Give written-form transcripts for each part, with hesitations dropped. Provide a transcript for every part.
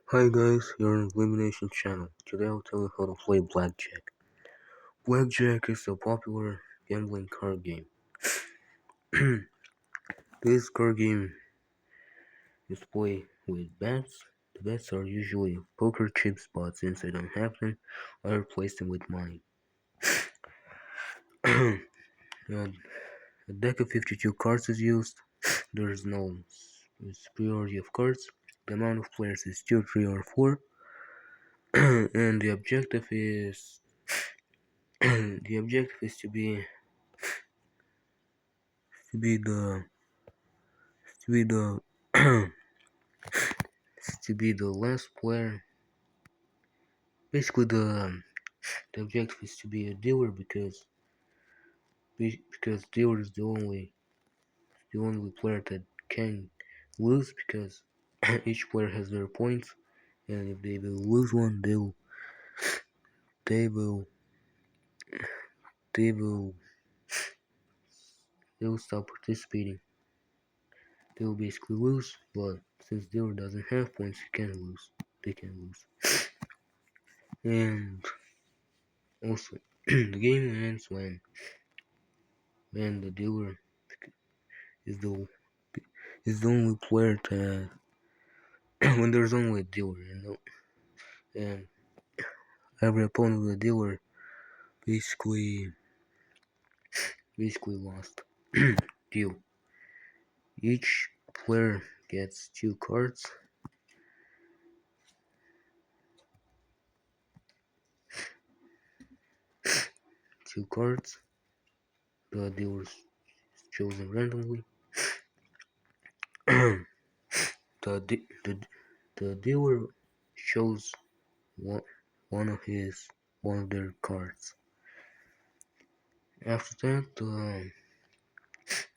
Hi guys, you're on Elimination Channel. Today I'll tell you how to play Blackjack. Blackjack is a popular gambling card game. This card game is played with bets. The bets are usually poker chips, but since I don't have them, I replace them with money. a a deck of 52 cards is used. There is no superiority of cards. The amount of players is 2, 3, or 4. And the objective is the objective is to be the to be the to be the last player. Basically, the objective is to be a dealer because dealer is the only player that can lose because each player has their points, and if they will lose one, they will they will they will stop participating. They will basically lose, but since dealer doesn't have points, he can lose. They can lose, and also the game ends when the dealer is the is the only player that when there's only a dealer, and every opponent with a dealer basically lost. Deal. Each player gets two cards. The dealer is chosen randomly. the, de- the the dealer shows one one of his one of their cards. After that,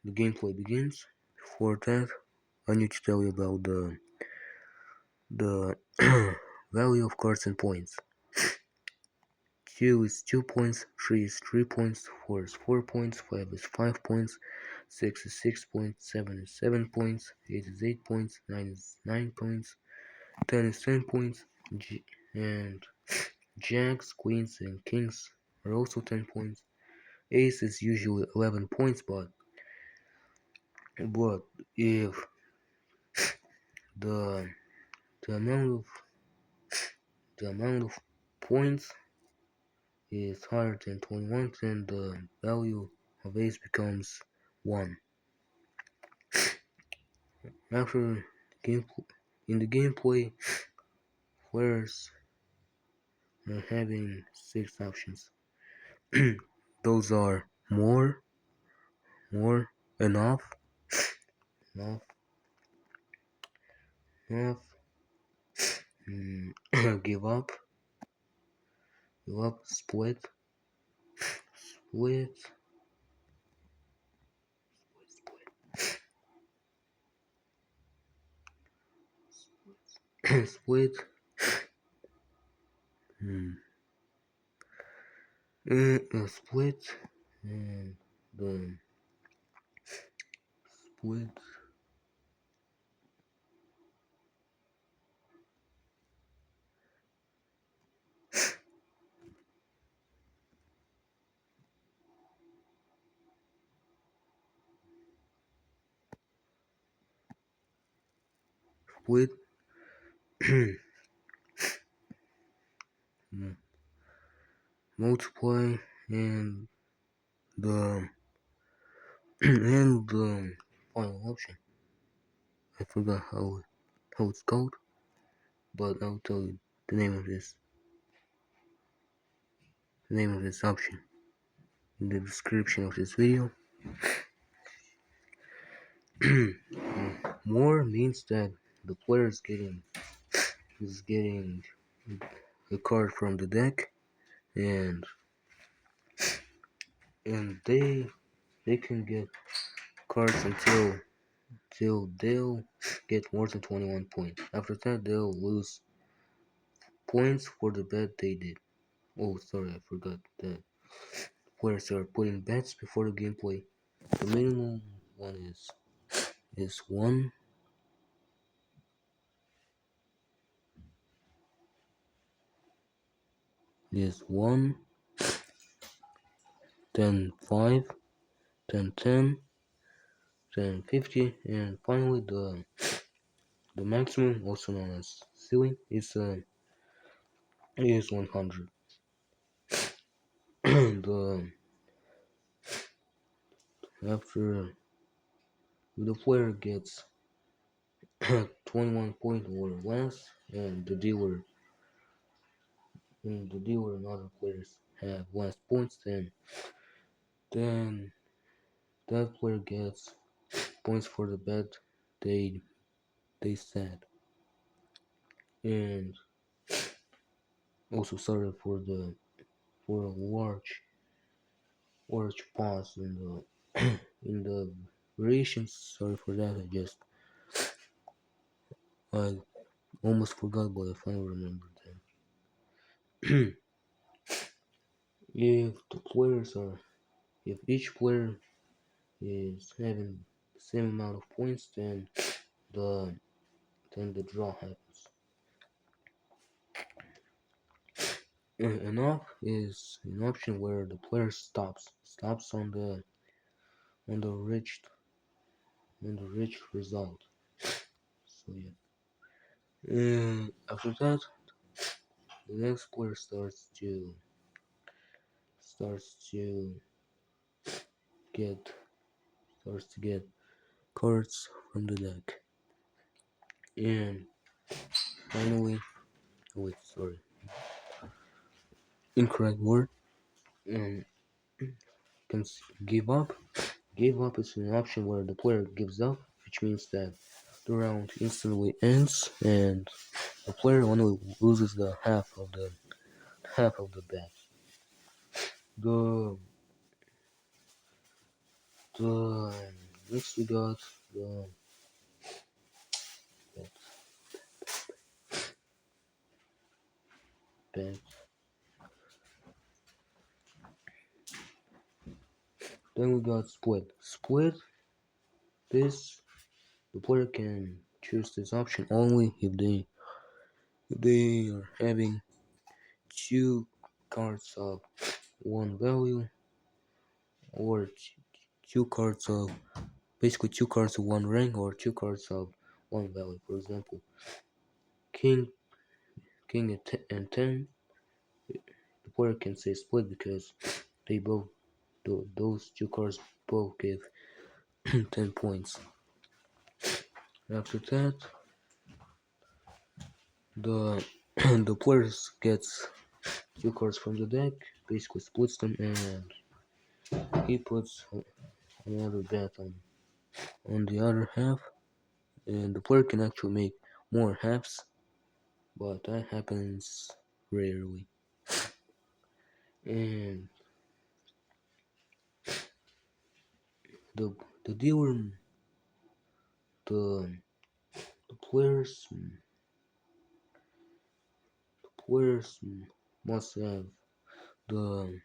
the gameplay begins. Before that, I need to tell you about the value of cards and points. 2 is 2 points, 3 is 3 points, 4 is 4 points, 5 is 5 points, 6 is 6 points, 7 is 7 points, 8 is 8 points, 9 is 9 points, 10 is 10 points, and jacks, queens, and kings are also 10 points. Ace is usually 11 points, but if the the amount of the amount of points is higher than 21, then the value of ace becomes 1. After game, in the gameplay, players are having 6 options. Those are more, enough, enough, enough, give up, split, split, split, mm, split, and the split, split, multiply, and the and the final option. I forgot how it's called, but I'll tell you the name of this option in the description of this video. More means that the player is getting a card from the deck, and they can get cards until they'll get more than 21 points. After that, they'll lose points for the bet they did. Oh, sorry, I forgot that players are putting bets before the gameplay. The minimum one is 1. is 1, 10, 5, 10, 10, 10, 50, and finally the maximum, also known as ceiling, is 100. the After the player gets 21 points or less, and the dealer and other players have less points, then that player gets points for the bet they they set, and also sorry for a large pause in the in the variations. Sorry for that. I almost forgot, but I finally remembered that. if the players are if each player is having the same amount of points, the the draw happens. An off is an option where the player stops on the reached result. So yeah. And after that, the next player starts to get get cards from the deck. And finally, wait, sorry, incorrect word. And can give up. Give up is an option where the player gives up, which means that the round instantly ends and the player only loses the half of the bet. The the next we got the bet, bet. Then we got split. Split this the player can choose this option only if they are having two cards of one value or two cards of basically two cards of one rank or two cards of one value. For example, king and 10, the player can say split because they both those two cards both give 10 points. After that, the the player gets two cards from the deck, basically splits them, and he puts another bet on the other half, and the player can actually make more halves, but that happens rarely. And the the dealer the the players must have the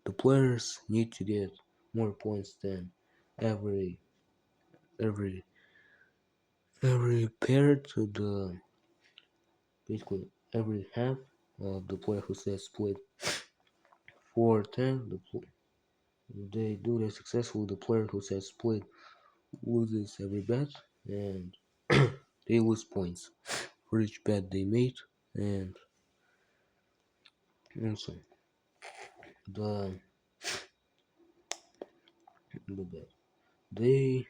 the players need to get more points than every every every pair to the basically every half of the player who says split 4 10. They do this successfully. The player who says split loses every bet, and they lose points for each bet they made, and also the bet they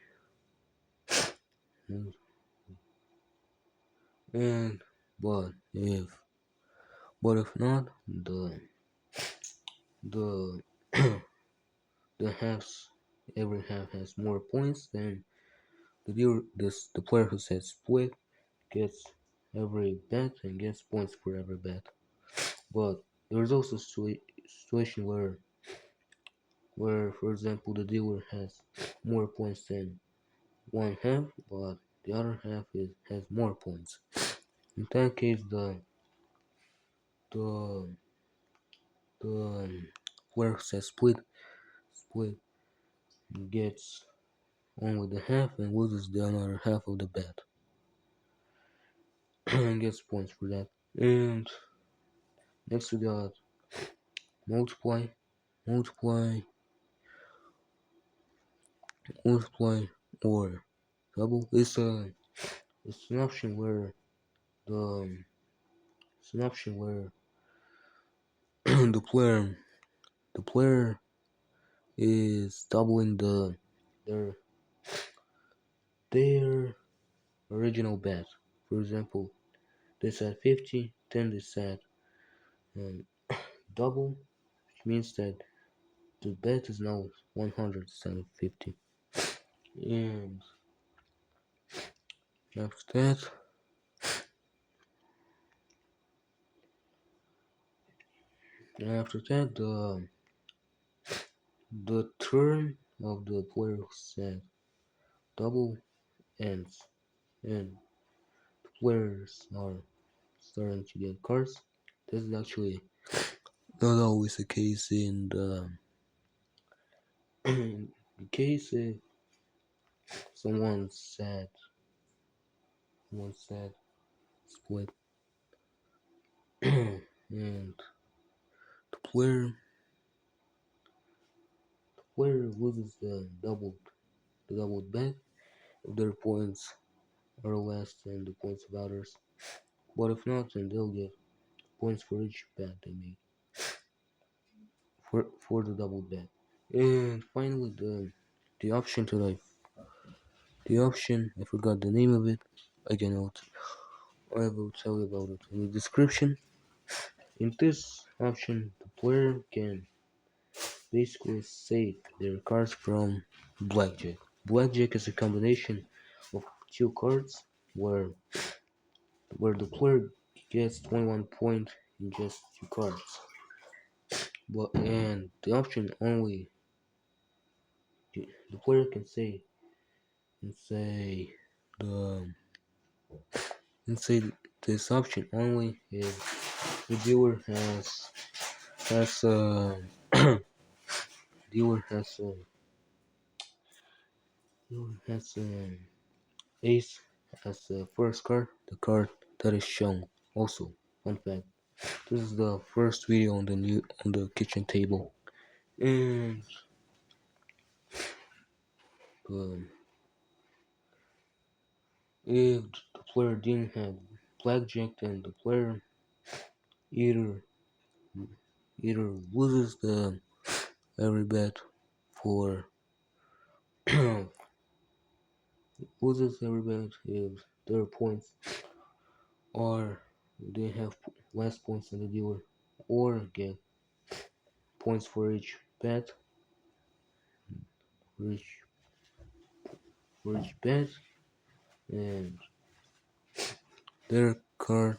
and but if not, the the halves every half has more points than the player who says split gets every bet and gets points for every bet. But there's also a situation where for example the dealer has more points than one half, but the other half has more points. In that case, the player who says split gets only the half and loses the other half of the bet and gets points for that. And next we got multiply, multiply, multiply, or double. It's an option where the it's an option where the player is doubling their their original bet. For example, they said 50, then they said um, double, which means that the bet is now 100 instead of 50. And after that, the turn of the player who said double ends, and the players are starting to get cards. This is actually not always the case in the case if someone said split and the player loses the doubled bet if their points are less than the points of others. But if not, then they'll get points for each bet they made for the double bet. And finally, the option to like the option I forgot the name of it. Again, I will tell you about it in the description. In this option, the player can basically save their cards from Blackjack. Blackjack is a combination of two cards where the player gets 21 points in just two cards. But and the option only the player can say the and say this option only if the has dealer has ace as the first card, the card that is shown. Also, fun fact: this is the first video on the kitchen table, and um, if the player didn't have blackjack, then the player either either loses the every bet for loses every bet if their points are they have less points than the dealer, or get points for each bet for each bet, and their card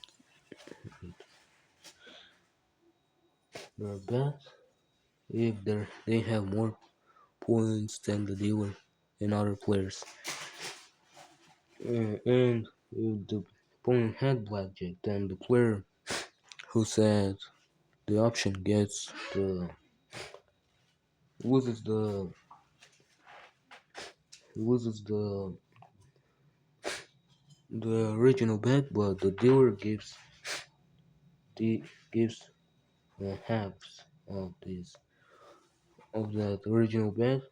their bet if they have more points than the dealer and other players. And if the opponent had blackjack, then the player who said the option gets the loses the original bet, but the dealer the gives halves of this of that original bet.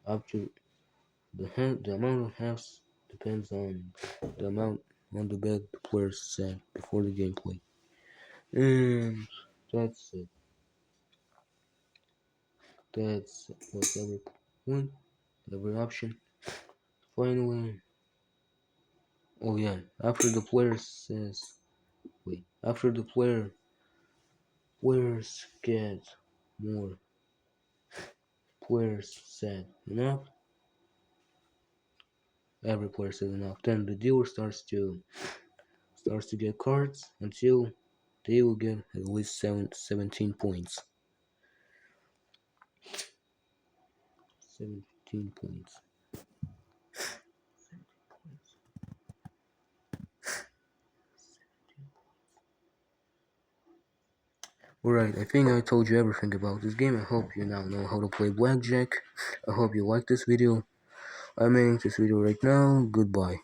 After the amount of halves depends on the amount on the bet the players set before the gameplay. And that's it. That's what's every point, every option. Finally, oh yeah, after the player says, wait, after the players get more players said enough, every player said enough, then the dealer starts to get cards until they will get at least 17 points. 17 points. Alright, I think I told you everything about this game. I hope you now know how to play Blackjack. I hope you like this video. I'm ending this video right now. Goodbye.